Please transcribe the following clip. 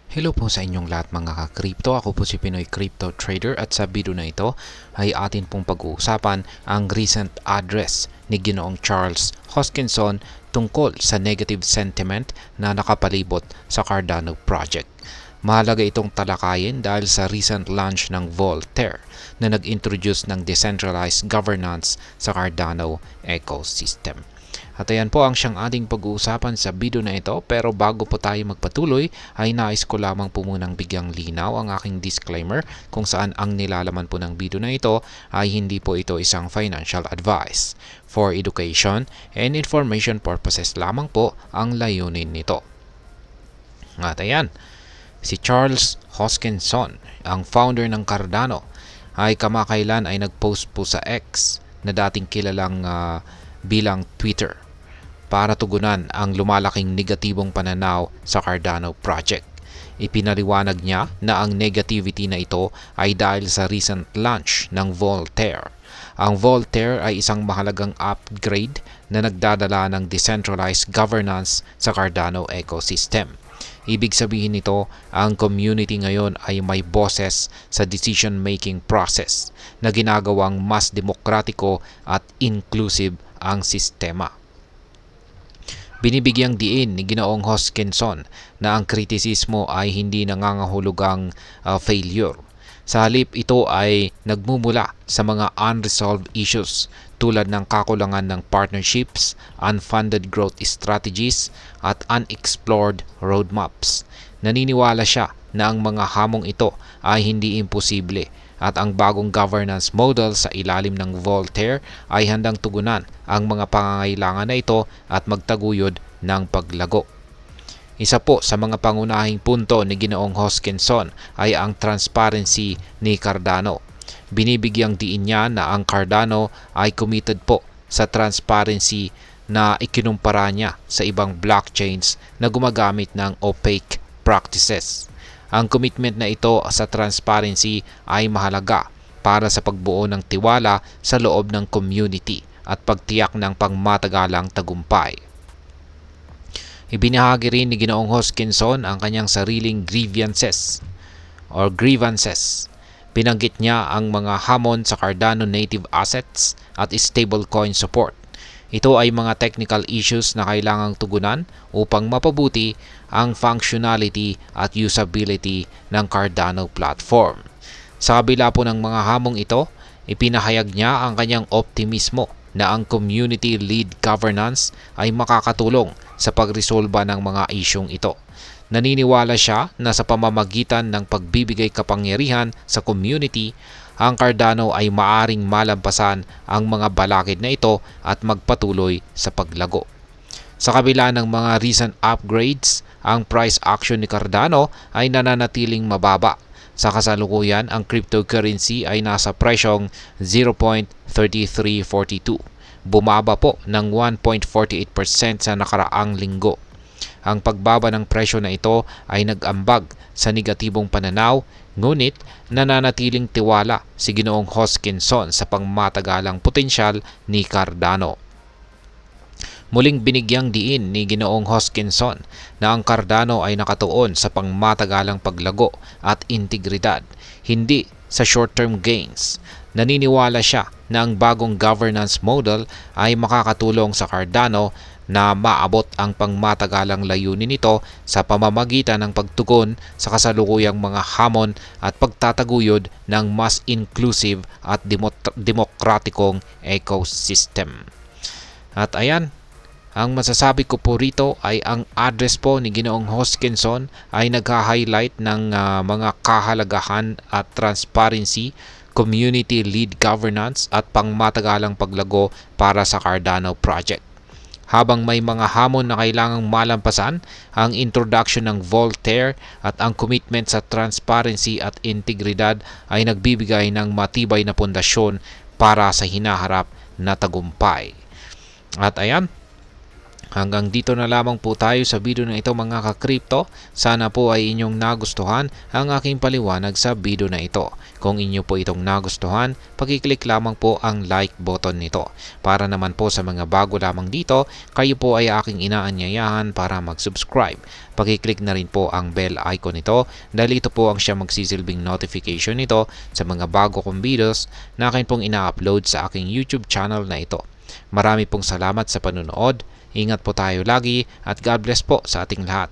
Hello po sa inyong lahat mga ka-crypto. Ako po si Pinoy Crypto Trader at sa video na ito ay atin pong pag-uusapan ang recent address ni Ginoong Charles Hoskinson tungkol sa negative sentiment na nakapalibot sa Cardano project. Mahalaga itong talakayin dahil sa recent launch ng Voltaire na nag-introduce ng decentralized governance sa Cardano ecosystem. At ayan po ang siyang ating pag-uusapan sa video na ito, pero bago po tayo magpatuloy ay nais ko lamang po munang bigyang linaw ang aking disclaimer kung saan ang nilalaman po ng video na ito ay hindi po ito isang financial advice. For education and information purposes lamang po ang layunin nito. At ayan, si Charles Hoskinson, ang founder ng Cardano, ay kamakailan ay nag-post po sa X na dating kilalang bilang Twitter para tugunan ang lumalaking negatibong pananaw sa Cardano project. Ipinaliwanag niya na ang negativity na ito ay dahil sa recent launch ng Voltaire. Ang Voltaire ay isang mahalagang upgrade na nagdadala ng decentralized governance sa Cardano ecosystem. Ibig sabihin nito, ang community ngayon ay may boses sa decision-making process na ginagawang mas demokratiko at inclusive ang sistema. Binibigyang diin ni Ginoong Hoskinson na ang kritisismo ay hindi nangangahulugang failure. Sa halip ito ay nagmumula sa mga unresolved issues tulad ng kakulangan ng partnerships, unfunded growth strategies at unexplored roadmaps. Naniniwala siya na ang mga hamong ito ay hindi imposible at ang bagong governance model sa ilalim ng Voltaire ay handang tugunan ang mga pangangailangan na ito at magtaguyod ng paglago. Isa po sa mga pangunahing punto ni Ginoong Hoskinson ay ang transparency ni Cardano. Binibigyang diin niya na ang Cardano ay committed po sa transparency na ikinumpara niya sa ibang blockchains na gumagamit ng opaque practices. Ang commitment na ito sa transparency ay mahalaga para sa pagbuo ng tiwala sa loob ng community at pagtiyak ng pangmatagalang tagumpay. Ibinahagi rin ni Ginoong Hoskinson ang kanyang sariling grievances. Binanggit niya ang mga hamon sa Cardano native assets at stablecoin support. Ito ay mga technical issues na kailangang tugunan upang mapabuti ang functionality at usability ng Cardano platform. Sa kabila po ng mga hamong ito, ipinahayag niya ang kanyang optimismo na ang community-led governance ay makakatulong sa pagresolba ng mga isyong ito. Naniniwala siya na sa pamamagitan ng pagbibigay kapangyarihan sa community, ang Cardano ay maaring malampasan ang mga balakid na ito at magpatuloy sa paglago. Sa kabila ng mga recent upgrades, ang price action ni Cardano ay nananatiling mababa. Sa kasalukuyan, ang cryptocurrency ay nasa presyong 0.3342. Bumaba po ng 1.48% sa nakaraang linggo. Ang pagbaba ng presyo na ito ay nag-ambag sa negatibong pananaw, ngunit nananatiling tiwala si Ginoong Hoskinson sa pangmatagalang potensyal ni Cardano. Muling binigyang diin ni Ginoong Hoskinson na ang Cardano ay nakatuon sa pangmatagalang paglago at integridad, hindi sa short-term gains. Naniniwala siya na ang bagong governance model ay makakatulong sa Cardano na maabot ang pangmatagalang layunin nito sa pamamagitan ng pagtugon sa kasalukuyang mga hamon at pagtataguyod ng mas inclusive at demokratikong ecosystem. At ayan, ang masasabi ko po rito ay ang address po ni Ginoong Hoskinson ay nag-highlight ng mga kahalagahan at transparency, community-led governance at pangmatagalang paglago para sa Cardano project. Habang may mga hamon na kailangang malampasan, ang introduction ng Voltaire at ang commitment sa transparency at integridad ay nagbibigay ng matibay na pundasyon para sa hinaharap na tagumpay. At ayan, Hanggang dito na lamang po tayo sa video na ito mga ka-crypto. Sana po ay inyong nagustuhan ang aking paliwanag sa video na ito. Kung inyo po itong nagustuhan, pakiclick lamang po ang like button nito. Para naman po sa mga bago lamang dito, kayo po ay aking inaanyayahan para mag-subscribe. Pakiclick na rin po ang bell icon nito dahil ito po ang siya magsisilbing notification nito sa mga bago kong videos na akin pong ina-upload sa aking YouTube channel na ito. Marami pong salamat sa panunood. Ingat po tayo lagi at God bless po sa ating lahat.